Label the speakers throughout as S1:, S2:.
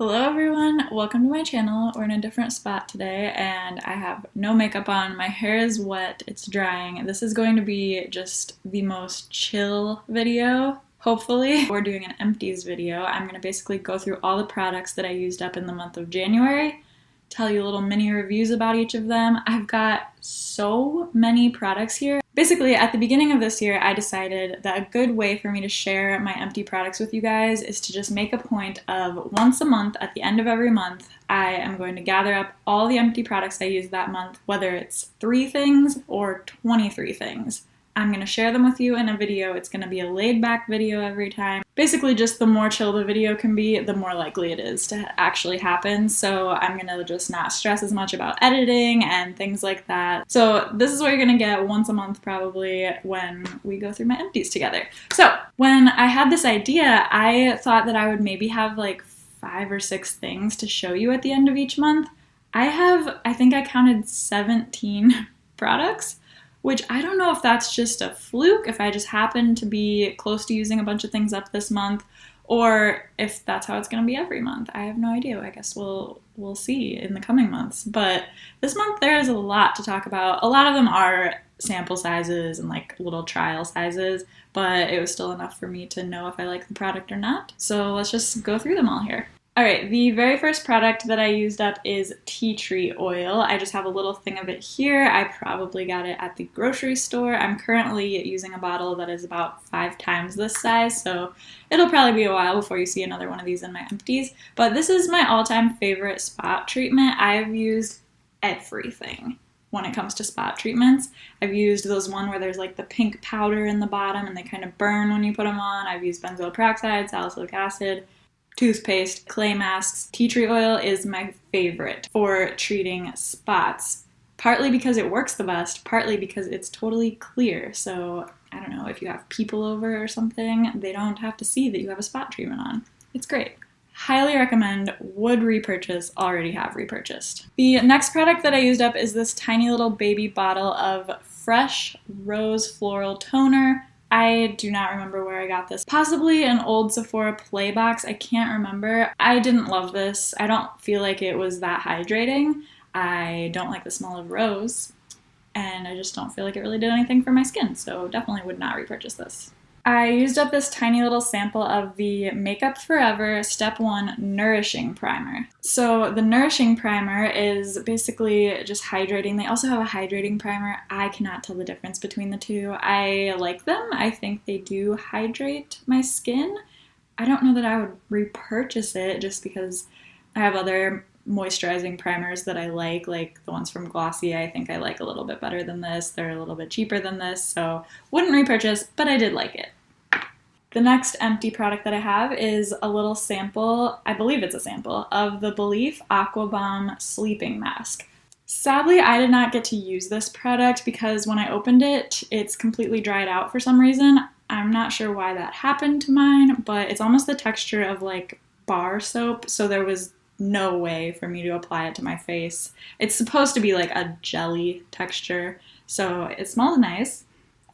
S1: Hello everyone, welcome to my channel. We're in a different spot today and I have no makeup on. My hair is wet, it's drying. This is going to be just the most chill video, hopefully. We're doing an empties video. I'm going to basically go through all the products that I used up in the month of January, tell you little mini reviews about each of them. I've got so many products here. Basically, at the beginning of this year, I decided that a good way for me to share my empty products with you guys is to just make a point of once a month, at the end of every month, I am going to gather up all the empty products I used that month, whether it's 3 things or 23 things. I'm going to share them with you in a video. It's going to be a laid-back video every time. Basically, just the more chill the video can be, the more likely it is to actually happen. So I'm going to just not stress as much about editing and things like that. So this is what you're going to get once a month probably when we go through my empties together. So when I had this idea, I thought that I would maybe have like 5 or 6 things to show you at the end of each month. I think I counted 17 products. Which I don't know if that's just a fluke, if I just happen to be close to using a bunch of things up this month, or if that's how it's going to be every month. I have no idea. I guess we'll see in the coming months. But this month there is a lot to talk about. A lot of them are sample sizes and like little trial sizes, but it was still enough for me to know if I like the product or not. So let's just go through them all here. Alright, the very first product that I used up is tea tree oil. I just have a little thing of it here. I probably got it at the grocery store. I'm currently using a bottle that is about 5 times this size, so it'll probably be a while before you see another one of these in my empties. But this is my all-time favorite spot treatment. I've used everything when it comes to spot treatments. I've used those one where there's like the pink powder in the bottom and they kind of burn when you put them on. I've used benzoyl peroxide, salicylic acid, toothpaste, clay masks. Tea tree oil is my favorite for treating spots, partly because it works the best, partly because it's totally clear. So I don't know, if you have people over or something, they don't have to see that you have a spot treatment on. It's great. Highly recommend, would repurchase, already have repurchased. The next product that I used up is this tiny little baby bottle of fresh rose floral toner. I do not remember where I got this. Possibly an old Sephora play box. I can't remember. I didn't love this. I don't feel like it was that hydrating. I don't like the smell of rose, and I just don't feel like it really did anything for my skin, so definitely would not repurchase this. I used up this tiny little sample of the Makeup Forever Step 1 Nourishing Primer. So the Nourishing Primer is basically just hydrating. They also have a hydrating primer. I cannot tell the difference between the two. I like them. I think they do hydrate my skin. I don't know that I would repurchase it just because I have other moisturizing primers that I like the ones from Glossier. I think I like a little bit better than this. They're a little bit cheaper than this, so wouldn't repurchase, but I did like it. The next empty product that I have is a little sample, I believe it's a sample, of the Belief Aqua Bomb Sleeping Mask. Sadly, I did not get to use this product because when I opened it, it's completely dried out for some reason. I'm not sure why that happened to mine, but it's almost the texture of like bar soap, so there was no way for me to apply it to my face. It's supposed to be like a jelly texture, so it smells nice.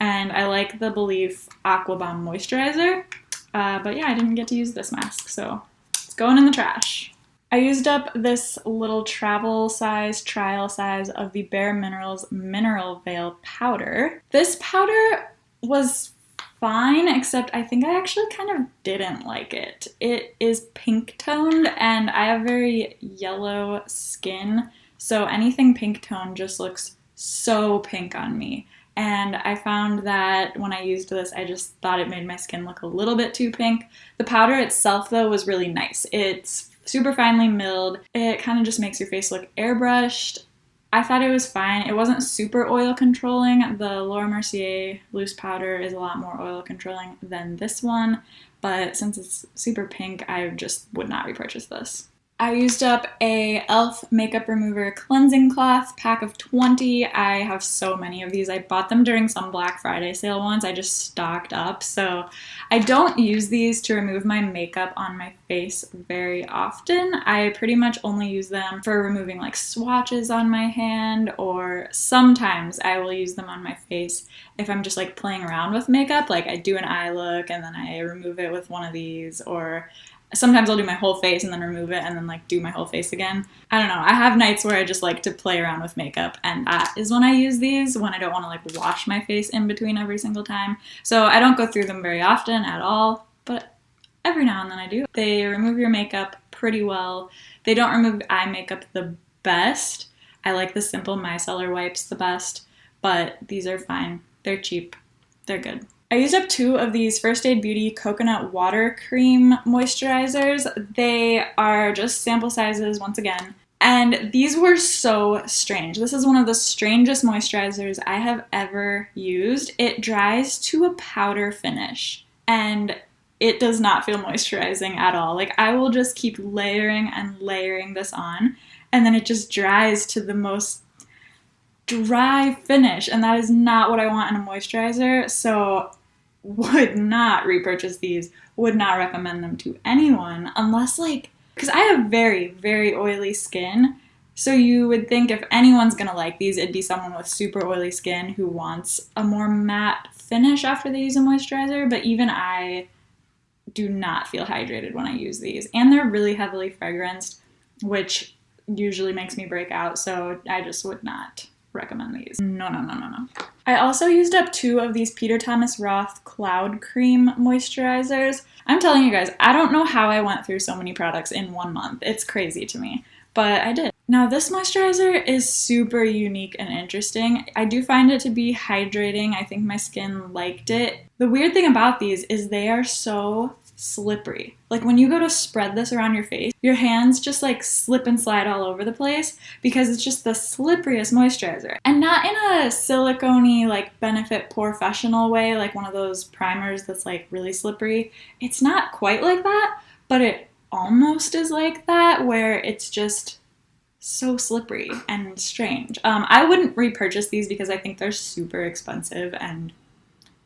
S1: And I like the Belief Aqua Bomb Moisturizer, but yeah, I didn't get to use this mask, so it's going in the trash. I used up this little travel size, trial size of the Bare Minerals Mineral Veil Powder. This powder was fine, except I think I actually kind of didn't like it. It is pink toned, and I have very yellow skin, so anything pink toned just looks so pink on me. And I found that when I used this, I just thought it made my skin look a little bit too pink. The powder itself, though, was really nice. It's super finely milled. It kind of just makes your face look airbrushed. I thought it was fine. It wasn't super oil controlling. The Laura Mercier loose powder is a lot more oil controlling than this one, but since it's super pink, I just would not repurchase this. I used up a e.l.f. Makeup Remover Cleansing Cloth, pack of 20. I have so many of these. I bought them during some Black Friday sale once. I just stocked up. So I don't use these to remove my makeup on my face very often. I pretty much only use them for removing like swatches on my hand, or sometimes I will use them on my face if I'm just like playing around with makeup. Like I do an eye look and then I remove it with one of these, or Sometimes I'll do my whole face and then remove it and then like do my whole face again. I don't know. I have nights where I just like to play around with makeup, and that is when I use these, when I don't want to like wash my face in between every single time. So I don't go through them very often at all, but every now and then I do. They remove your makeup pretty well. They don't remove eye makeup the best. I like the simple micellar wipes the best, but these are fine. They're cheap. They're good. I used up 2 of these First Aid Beauty Coconut Water Cream Moisturizers. They are just sample sizes once again. And these were so strange. This is one of the strangest moisturizers I have ever used. It dries to a powder finish, and it does not feel moisturizing at all. Like, I will just keep layering and layering this on, and then it just dries to the most dry finish, and that is not what I want in a moisturizer. So would not repurchase these, would not recommend them to anyone unless like, because I have very, very oily skin. So you would think if anyone's gonna like these, it'd be someone with super oily skin who wants a more matte finish after they use a moisturizer. But even I do not feel hydrated when I use these. And they're really heavily fragranced, which usually makes me break out. So I just would not recommend these. No. I also used up 2 of these Peter Thomas Roth Cloud Cream Moisturizers. I'm telling you guys, I don't know how I went through so many products in 1 month. It's crazy to me, but I did. Now this moisturizer is super unique and interesting. I do find it to be hydrating. I think my skin liked it. The weird thing about these is they are so slippery. Like when you go to spread this around your face, your hands just like slip and slide all over the place because it's just the slipperiest moisturizer. And not in a silicone-y like Benefit Porefessional way, like one of those primers that's like really slippery. It's not quite like that, but it almost is like that, where it's just so slippery and strange. I wouldn't repurchase these because I think they're super expensive, and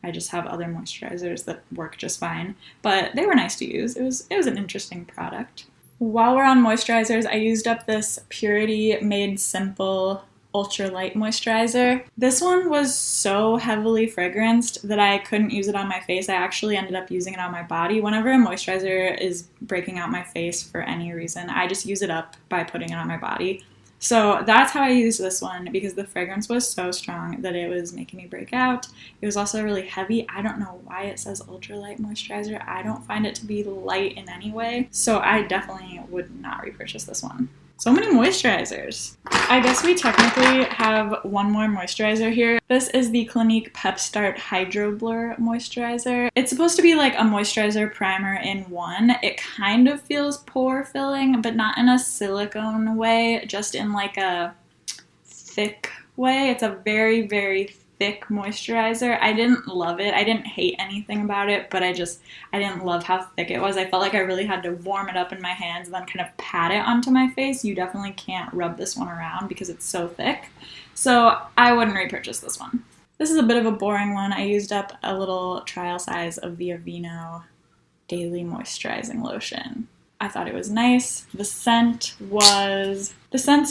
S1: I just have other moisturizers that work just fine, but they were nice to use. It was an interesting product. While we're on moisturizers, I used up this Purity Made Simple Ultra Light Moisturizer. This one was so heavily fragranced that I couldn't use it on my face. I actually ended up using it on my body. Whenever a moisturizer is breaking out my face for any reason, I just use it up by putting it on my body. So that's how I used this one, because the fragrance was so strong that it was making me break out. It was also really heavy. I don't know why it says ultralight moisturizer. I don't find it to be light in any way. So I definitely would not repurchase this one. So many moisturizers. I guess we technically have one more moisturizer here. This is the Clinique Pep Start Hydro Blur Moisturizer. It's supposed to be like a moisturizer primer in one. It kind of feels pore filling, but not in a silicone way, just in like a thick way. It's a very, very thick moisturizer. I didn't love it. I didn't hate anything about it, but I didn't love how thick it was. I felt like I really had to warm it up in my hands and then kind of pat it onto my face. You definitely can't rub this one around because it's so thick. So I wouldn't repurchase this one. This is a bit of a boring one. I used up a little trial size of the Aveeno Daily Moisturizing Lotion. I thought it was nice. The scent's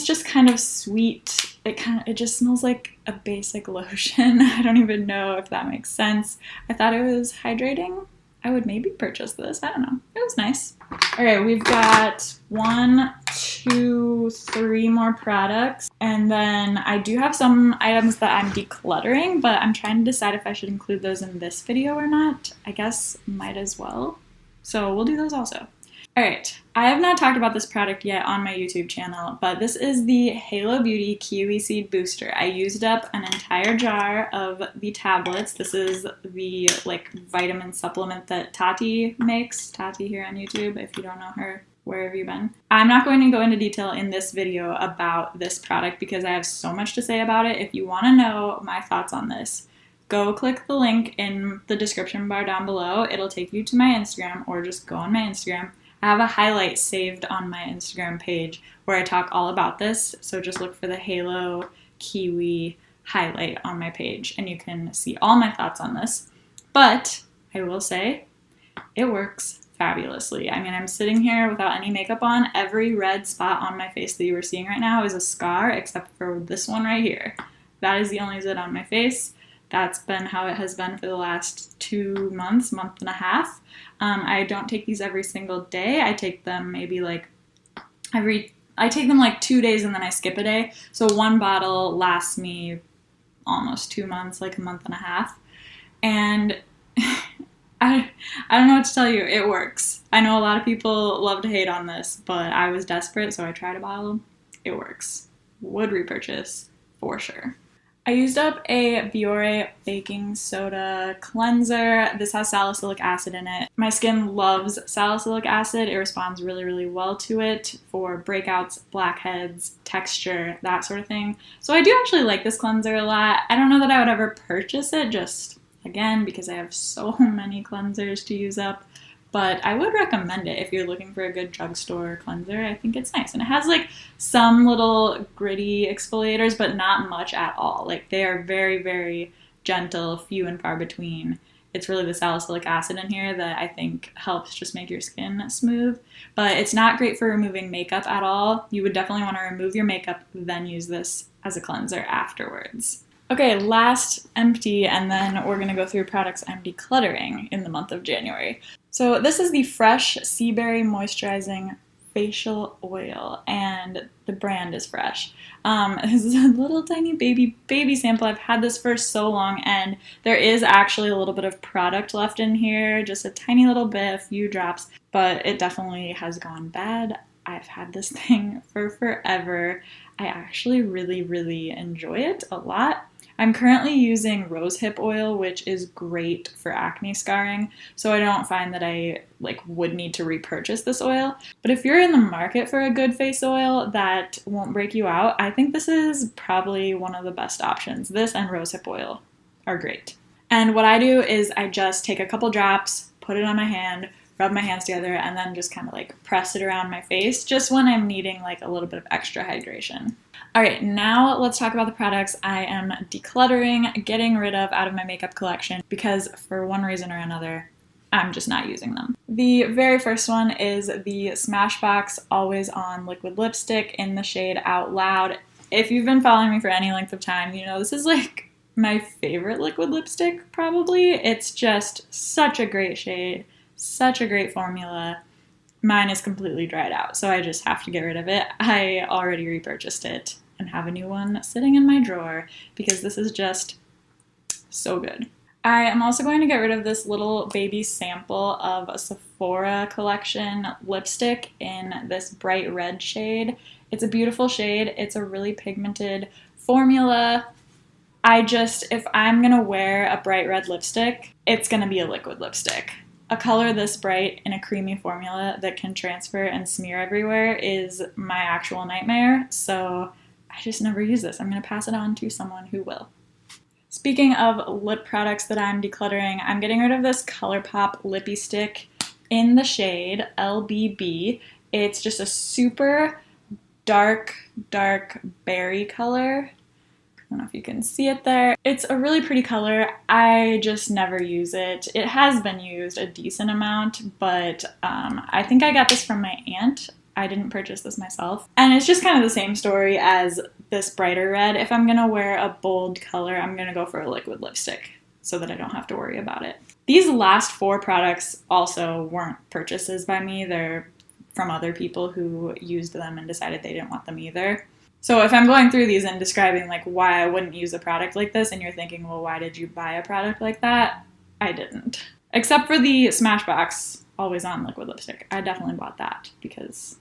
S1: just kind of sweet. It just smells like a basic lotion. I don't even know if that makes sense. I thought it was hydrating. I would maybe purchase this. I don't know. It was nice. Okay, we've got 1, 2, 3 more products. And then I do have some items that I'm decluttering, but I'm trying to decide if I should include those in this video or not. I guess might as well. So we'll do those also. Alright, I have not talked about this product yet on my YouTube channel, but this is the Halo Beauty Kiwi Seed Booster. I used up an entire jar of the tablets. This is the like vitamin supplement that Tati makes. Tati here on YouTube, if you don't know her, where have you been? I'm not going to go into detail in this video about this product because I have so much to say about it. If you want to know my thoughts on this, go click the link in the description bar down below. It'll take you to my Instagram, or just go on my Instagram. I have a highlight saved on my Instagram page where I talk all about this, so just look for the Halo Kiwi highlight on my page and you can see all my thoughts on this. But I will say, it works fabulously. I mean, I'm sitting here without any makeup on. Every red spot on my face that you are seeing right now is a scar, except for this one right here. That is the only zit on my face. that's been how it has been for the last 2 months, month and a half. I don't take these every single day. I take them maybe like I take them like 2 days and then I skip a day. So one bottle lasts me almost 2 months, like a month and a half. And I don't know what to tell you. It works. I know a lot of people love to hate on this, but I was desperate, so I tried a bottle. It works. Would repurchase for sure. I used up a Biore baking soda cleanser. This has salicylic acid in it. My skin loves salicylic acid. It responds really, really well to it for breakouts, blackheads, texture, that sort of thing. So I do actually like this cleanser a lot. I don't know that I would ever purchase it, just again, because I have so many cleansers to use up. But I would recommend it if you're looking for a good drugstore cleanser. I think it's nice. And it has like some little gritty exfoliators, but not much at all. Like they are very, very gentle, few and far between. It's really the salicylic acid in here that I think helps just make your skin smooth. But it's not great for removing makeup at all. You would definitely want to remove your makeup, then use this as a cleanser afterwards. Okay, last empty, and then we're going to go through products I'm decluttering in the month of January. So this is the Fresh Sea Berry Moisturizing Facial Oil, and the brand is Fresh. This is a little tiny baby sample. I've had this for so long, and there is actually a little bit of product left in here, just a tiny little bit, a few drops, but it definitely has gone bad. I've had this thing for forever. I actually really, really enjoy it a lot. I'm currently using rosehip oil, which is great for acne scarring, so I don't find that I would need to repurchase this oil. But if you're in the market for a good face oil that won't break you out, I think this is probably one of the best options. This and rosehip oil are great. And what I do is I just take a couple drops, put it on my hand, rub my hands together, and then just kind of press it around my face, just when I'm needing a little bit of extra hydration. All right, now let's talk about the products I am decluttering, getting rid of out of my makeup collection, because for one reason or another, I'm just not using them. The very first one is the Smashbox Always On Liquid Lipstick in the shade Out Loud. If you've been following me for any length of time, you know this is my favorite liquid lipstick, probably. It's just such a great shade, such a great formula. Mine is completely dried out, so I just have to get rid of it. I already repurchased it and have a new one sitting in my drawer because this is just so good. I am also going to get rid of this little baby sample of a Sephora collection lipstick in this bright red shade. It's a beautiful shade. It's a really pigmented formula. If I'm gonna wear a bright red lipstick, it's gonna be a liquid lipstick. A color this bright in a creamy formula that can transfer and smear everywhere is my actual nightmare, so I just never use this. I'm going to pass it on to someone who will. Speaking of lip products that I'm decluttering, I'm getting rid of this ColourPop Lippy Stick in the shade LBB. It's just a super dark berry color. I don't know if you can see it there. It's a really pretty color. I just never use it. It has been used a decent amount, but I think I got this from my aunt. I didn't purchase this myself. And it's just kind of the same story as this brighter red. If I'm gonna wear a bold color, I'm gonna go for a liquid lipstick so that I don't have to worry about it. These last 4 products also weren't purchases by me. They're from other people who used them and decided they didn't want them either. So if I'm going through these and describing why I wouldn't use a product like this, and you're thinking, well, why did you buy a product like that? I didn't. Except for the Smashbox Always On Liquid Lipstick. I definitely bought that because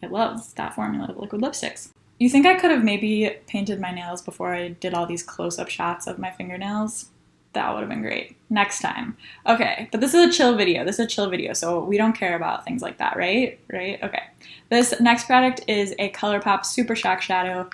S1: I love that formula of liquid lipsticks. You think I could have maybe painted my nails before I did all these close-up shots of my fingernails? That would have been great. Next time. Okay, but this is a chill video. So we don't care about things like that, right? Okay. This next product is a ColourPop Super Shock Shadow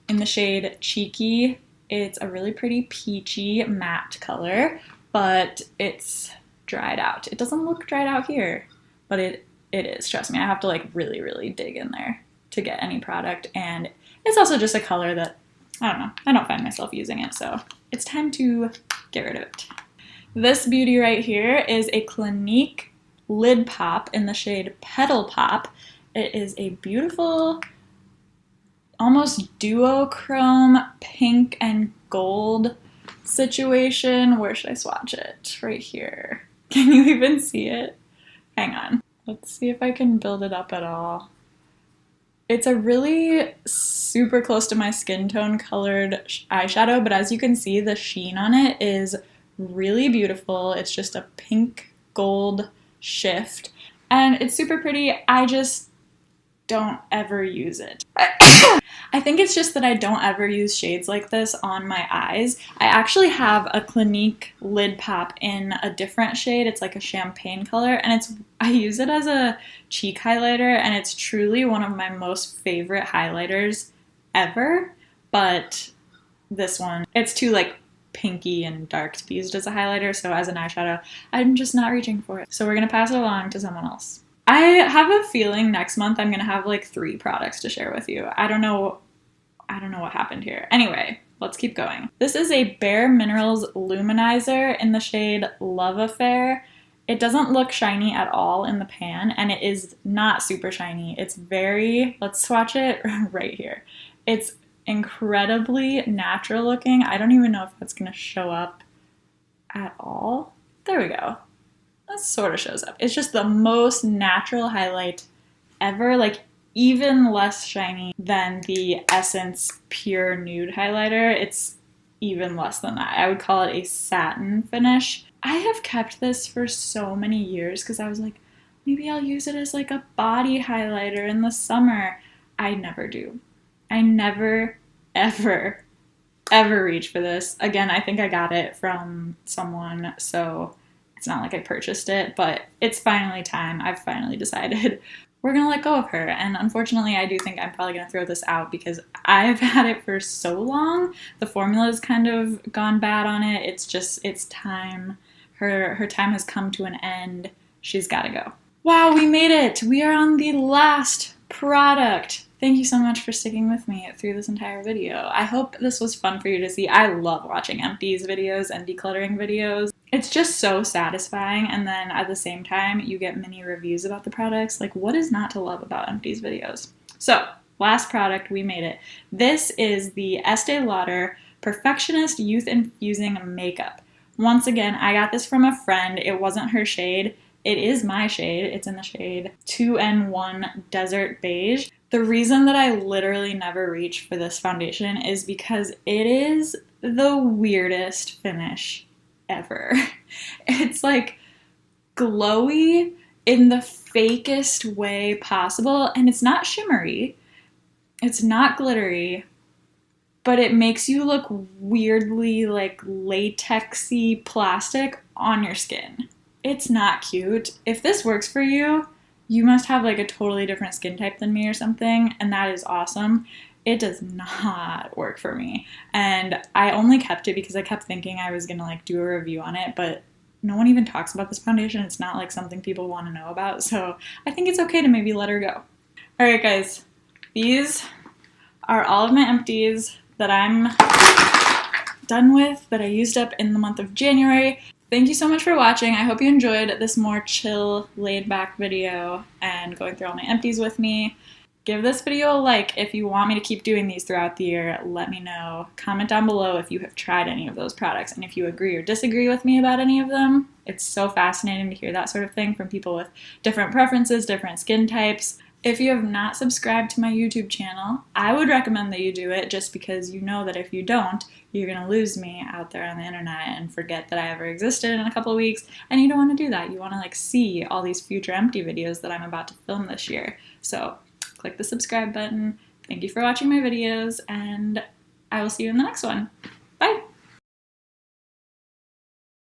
S1: in the shade Cheeky. It's a really pretty peachy matte color, but it's dried out. It doesn't look dried out here, but it is. Trust me, I have to really, really dig in there to get any product, and it's also just a color that, I don't know, I don't find myself using it, so it's time to get rid of it. This beauty right here is a Clinique Lid Pop in the shade Petal Pop. It is a beautiful, almost duochrome pink and gold situation. Where should I swatch it? Right here. Can you even see it? Hang on. Let's see if I can build it up at all. It's a really super close to my skin tone colored eyeshadow, but as you can see, the sheen on it is really beautiful. It's just a pink gold shift, and it's super pretty. I just don't ever use it. I think it's just that I don't ever use shades like this on my eyes. I actually have a Clinique lid pop in a different shade. It's like a champagne color, and I use it as a cheek highlighter, and it's truly one of my most favorite highlighters ever. But this one, it's too like pinky and dark to be used as a highlighter, so as an eyeshadow, I'm just not reaching for it. So we're gonna pass it along to someone else. I have a feeling next month I'm gonna have like 3 products to share with you. I don't know what happened here. Anyway, let's keep going. This is a Bare Minerals Luminizer in the shade Love Affair. It doesn't look shiny at all in the pan, and it is not super shiny. It's let's swatch it right here. It's incredibly natural looking. I don't even know if that's gonna show up at all. There we go. That sort of shows up. It's just the most natural highlight ever, like even less shiny than the Essence Pure Nude highlighter. It's even less than that. I would call it a satin finish. I have kept this for so many years because I was like, maybe I'll use it as like a body highlighter in the summer. I never do. I never, ever, ever reach for this. Again, I think I got it from someone, so it's not like I purchased it, but it's finally time. I've finally decided we're gonna let go of her. And unfortunately, I do think I'm probably gonna throw this out because I've had it for so long. The formula's kind of gone bad on it. It's time. Her time has come to an end. She's gotta go. Wow, we made it. We are on the last product. Thank you so much for sticking with me through this entire video. I hope this was fun for you to see. I love watching Empties videos and decluttering videos. It's just so satisfying, and then at the same time, you get mini reviews about the products. Like, what is not to love about Empties videos? So, last product, we made it. This is the Estee Lauder Perfectionist Youth Infusing Makeup. Once again, I got this from a friend. It wasn't her shade. It is my shade. It's in the shade 2N1 Desert Beige. The reason that I literally never reach for this foundation is because it is the weirdest finish ever. It's like glowy in the fakest way possible, and it's not shimmery, it's not glittery, but it makes you look weirdly like latexy plastic on your skin. It's not cute. If this works for you, you must have like a totally different skin type than me or something, and that is awesome. It does not work for me, and I only kept it because I kept thinking I was gonna like do a review on it, but no one even talks about this foundation. It's not like something people want to know about, so I think it's okay to maybe let her go. Alright guys, these are all of my empties that I'm done with, that I used up in the month of January. Thank you so much for watching. I hope you enjoyed this more chill, laid-back video and going through all my empties with me. Give this video a like if you want me to keep doing these throughout the year. Let me know. Comment down below if you have tried any of those products and if you agree or disagree with me about any of them. It's so fascinating to hear that sort of thing from people with different preferences, different skin types. If you have not subscribed to my YouTube channel, I would recommend that you do it, just because you know that if you don't, you're going to lose me out there on the internet and forget that I ever existed in a couple of weeks, and you don't want to do that. You want to like see all these future empty videos that I'm about to film this year. So click the subscribe button. Thank you for watching my videos, and I will see you in the next one.